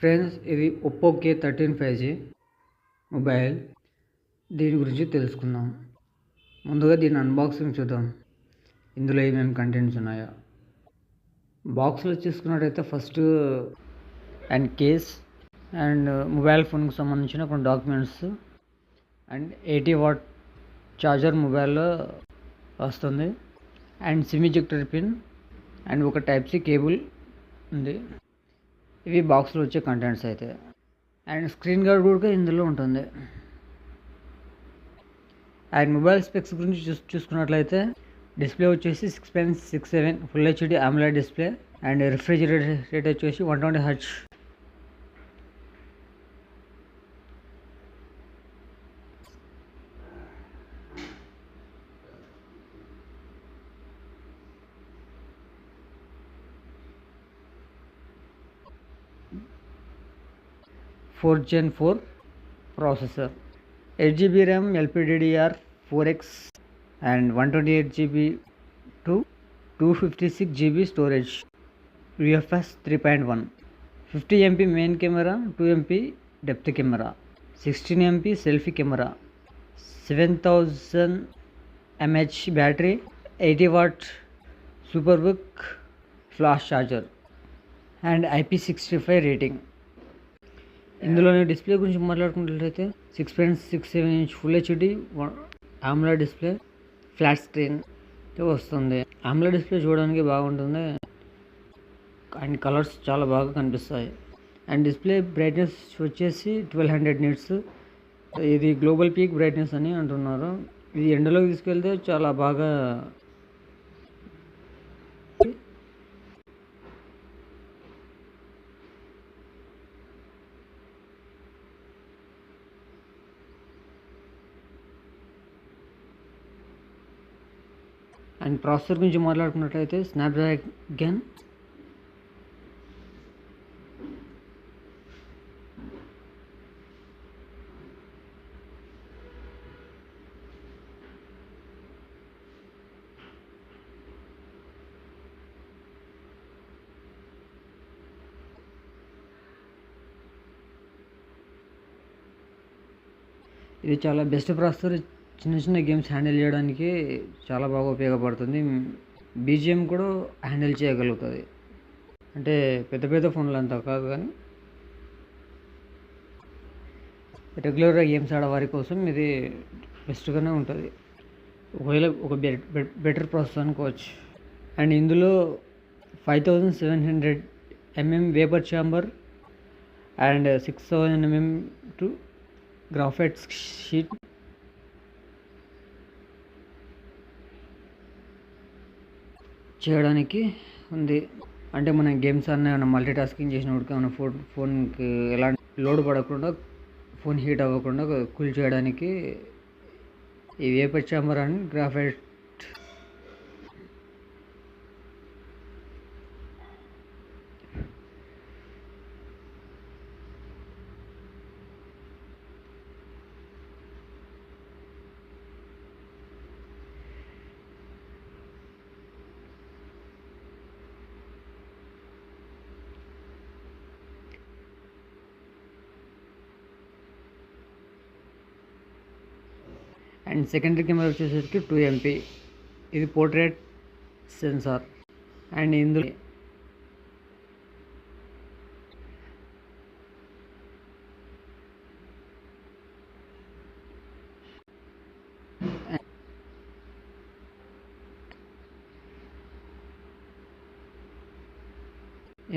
Friends, ఇది Oppo K13 5G mobile. దీని గురించి తెలుసుకుందాం. ముందుగా దీని అన్బాక్సింగ్ చూద్దాం. ఇందులో ఏమేమి కంటెంట్స్ ఉన్నాయో. బాక్స్లో చూసుకున్నట్టయితే first and case and mobile ఫోన్కి సంబంధించిన కొన్ని డాక్యుమెంట్స్ అండ్ 80W ఛార్జర్ మొబైల్లో వస్తుంది. And SIM ejector pin and ఒక టైప్-C కేబుల్ ఉంది. ఇవి బాక్స్లో వచ్చే కంటెంట్స్ అయితే. అండ్ స్క్రీన్ గార్డ్ కూడా ఇందులో ఉంటుంది. అండ్ మొబైల్ స్పెక్స్ గురించి చూసుకున్నట్లయితే డిస్ప్లే వచ్చేసి 6.67 full HD AMOLED display and refresh rate వచ్చేసి 120Hz. Gen 4 processor, 8GB RAM, LPDDR4X and 128GB to 256GB storage, UFS 3.1, 50MP main camera, 2MP depth camera, 16MP selfie camera, 7000 mAh battery, 80W Superbook flash charger and IP65 rating. ఇందులోనే display గురించి మాట్లాడుకున్నట్లయితే 6.67 inch full HD AMOLED display, flat screen వస్తుంది. AMOLED display చూడడానికి బాగుంటుంది and colours చాలా బాగా కనిపిస్తాయి. And display brightness వచ్చేసి 1200 nits. ఇది గ్లోబల్ పీక్ బ్రైట్నెస్ అని అంటున్నారు. ఇది ఎండలోకి తీసుకెళ్తే చాలా బాగా అండ్ ప్రాసెసర్ గురించి మాట్లాడుకున్నట్లయితే స్నాప్డ్రాగన్ ఇది చాలా బెస్ట్ ప్రాసెసర్. చిన్న గేమ్స్ హ్యాండిల్ చేయడానికి చాలా బాగా ఉపయోగపడుతుంది. BGM కూడా హ్యాండిల్ చేయగలుగుతుంది. అంటే పెద్ద ఫోన్లు అంతా కాదు, కానీ రెగ్యులర్గా గేమ్స్ ఆడవారి కోసం ఇది బెస్ట్గానే ఉంటుంది. ఒకవేళ ఒక బెటర్ ప్రాసెసర్ అనుకోవచ్చు. అండ్ ఇందులో 5700mm vapour chamber and 6000mm to graphites sheet చేయడానికి ఉంది. అంటే మనం గేమ్స్ అన్న మల్టీ టాస్కింగ్ చేసినప్పుడు మన ఫోన్కి ఎలాంటి లోడ్ పడకుండా, ఫోన్ హీట్ అవ్వకుండా కూల్ చేయడానికి ఈ vapour chamber and graphite and secondary camera వచ్చేసరికి 2MP. ఇది పోర్ట్రేట్ సెన్సార్. అండ్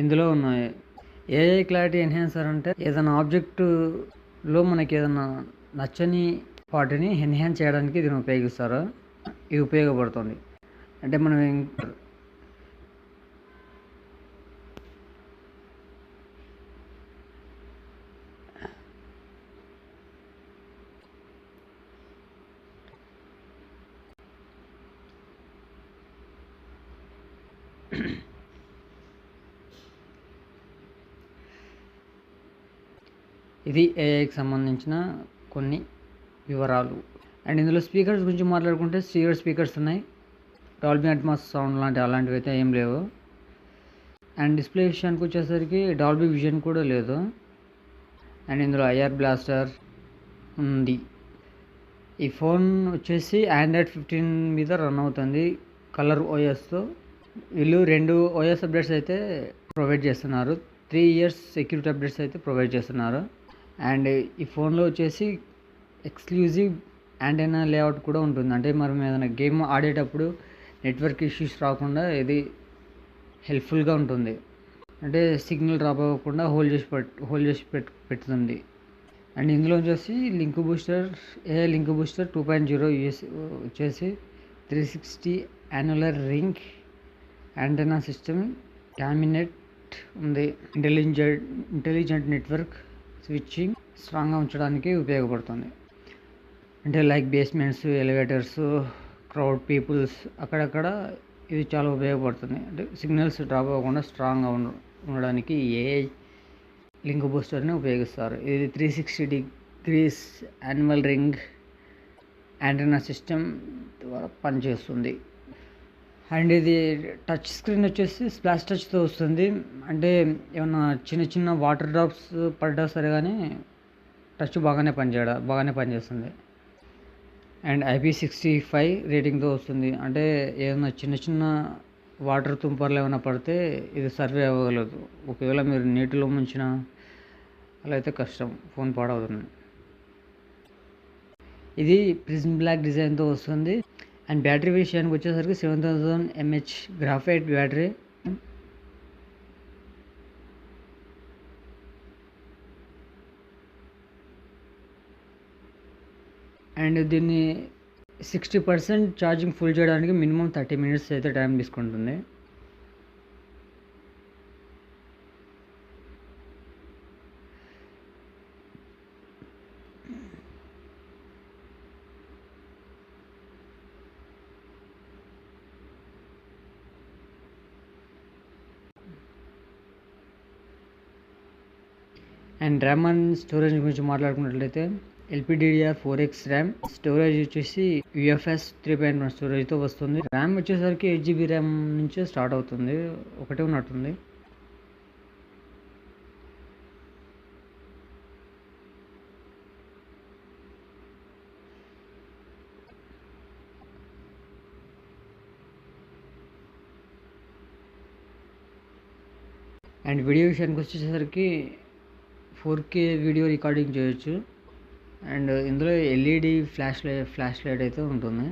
ఇందులో ఉన్నాయి AI క్లారిటీ ఎన్హాన్సర్. అంటే ఏదైనా ఆబ్జెక్టులో మనకి ఏదైనా నచ్చని వాటిని ఎన్హాన్స్ చేయడానికి దీన్ని ఉపయోగిస్తారు. ఇది ఉపయోగపడుతుంది. అంటే మనం ఇది AIకి సంబంధించిన కొన్ని వివరాలు. అండ్ ఇందులో స్పీకర్స్ గురించి మాట్లాడుకుంటే స్టీరియో స్పీకర్స్ ఉన్నాయి. డాల్బీ అట్మాస్ సౌండ్ అలాంటివి అయితే ఏం లేవు. అండ్ డిస్ప్లే విషయానికి వచ్చేసరికి డాల్బీ విజన్ కూడా లేదు. అండ్ ఇందులో ఐఆర్ బ్లాస్టర్ ఉంది. ఈ ఫోన్ వచ్చేసి ఆండ్రాయిడ్ 15 మీద రన్ అవుతుంది కలర్ ఓఎస్తో. వీళ్ళు 2 ఓఎస్ అప్డేట్స్ అయితే ప్రొవైడ్ చేస్తున్నారు. 3 years సెక్యూరిటీ అప్డేట్స్ అయితే ప్రొవైడ్ చేస్తున్నారు. అండ్ ఈ ఫోన్లో వచ్చేసి ఎక్స్క్లూజివ్ యాంటెన్నా లేఅవుట్ కూడా ఉంటుంది. అంటే మనం ఏదైనా గేమ్ ఆడేటప్పుడు నెట్వర్క్ ఇష్యూస్ రాకుండా ఇది హెల్ప్ఫుల్గా ఉంటుంది. అంటే సిగ్నల్ డ్రాప్ అవ్వకుండా హోల్డ్ చేసి పెడుతుంది. అండ్ ఇందులో వచ్చేసి లింక్ బూస్టర్ 2.0 వచ్చేసి 360 annular ring antenna system cabinet ఉంది. ఇంటెలిజెంట్ నెట్వర్క్ స్విచ్చింగ్ స్ట్రాంగ్గా ఉంచడానికి ఉపయోగపడుతుంది. అంటే like basements, elevators, crowd peoples అక్కడక్కడ ఇది చాలా ఉపయోగపడుతుంది. అంటే సిగ్నల్స్ డ్రాప్ అవ్వకుండా స్ట్రాంగ్గా ఉండడానికి ఏ లింక్ బూస్టర్ని ఉపయోగిస్తారు. ఇది 360 degrees annual ring antenna system ద్వారా పనిచేస్తుంది. అండ్ ఇది టచ్ స్క్రీన్ వచ్చేసి స్ప్లాష్ టచ్తో వస్తుంది. అంటే ఏమన్నా చిన్న వాటర్ డ్రాప్స్ పడ్డా సరే కానీ టచ్ బాగానే పనిచేస్తుంది. అండ్ IP65 రేటింగ్తో వస్తుంది. అంటే ఏదైనా చిన్న వాటర్ తుంపర్లు ఏమైనా పడితే ఇది సర్వే అవ్వగలదు. ఒకవేళ మీరు నీటిలో ముంచినా అలా అయితే కష్టం, ఫోన్ పాడవుతుంది. ఇది ప్రిజమ్ బ్లాక్ డిజైన్తో వస్తుంది. అండ్ బ్యాటరీ విషయానికి వచ్చేసరికి 7000 mAh గ్రాఫైట్ బ్యాటరీ. అండ్ దీన్ని 60% ఛార్జింగ్ ఫుల్ చేయడానికి మినిమం 30 minutes అయితే టైం తీసుకుంటుంది. అండ్ ర్యామ్ అండ్ స్టోరేజ్ గురించి మాట్లాడుకున్నట్లయితే LPDDR4X ర్యామ్, స్టోరేజ్ వచ్చేసి UFS 3.1 స్టోరేజ్తో వస్తుంది. ర్యామ్ వచ్చేసరికి 8GB ర్యామ్ నుంచే స్టార్ట్ అవుతుంది, ఒకటే ఉన్నట్టుంది. అండ్ వీడియో విషయానికి వచ్చేసరికి 4K వీడియో రికార్డింగ్ చేయొచ్చు. అండ్ ఇందులో LED ఫ్లాష్ లైట్ అయితే ఉంటుంది.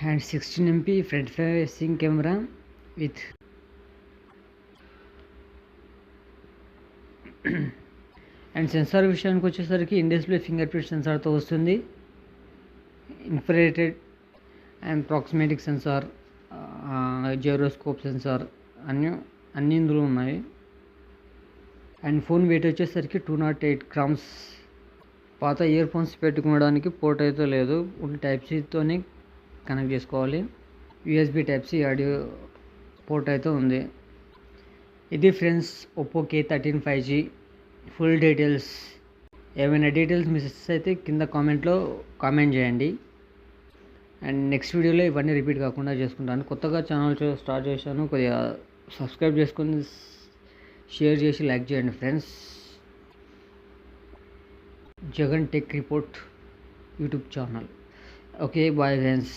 And 16MP front facing camera with and sensor విషయానికి వచ్చేసరికి ఇన్ డిస్ప్లే ఫింగర్ ప్రింట్ సెన్సార్తో వస్తుంది. Infrared and proximity sensor, gyroscope sensor అన్నీ ఇందులో ఉన్నాయి. అండ్ ఫోన్ వెయిట్ వచ్చేసరికి 208 grams. పాత ఇయర్ ఫోన్స్ పెట్టుకోవడానికి పోర్ట్ అయితే లేదు, Type-Cతోనే కనెక్ట్ చేసుకోవాలి. USB Type-C ఆడియో పోర్ట్ అయితే ఉంది. ఇది friends Oppo K13 5G full details. ఏమైనా డీటెయిల్స్ మిస్ అయితే కింద కామెంట్లో కామెంట్ చేయండి. అండ్ నెక్స్ట్ వీడియోలో ఇవన్నీ రిపీట్ కాకుండా చేసుకుంటాను. కొత్తగా ఛానల్ స్టార్ట్ చేశాను, కొద్దిగా సబ్స్క్రైబ్ చేసుకొని షేర్ చేసి లైక్ చేయండి friends. Jagan tech report YouTube channel. Okay bye friends.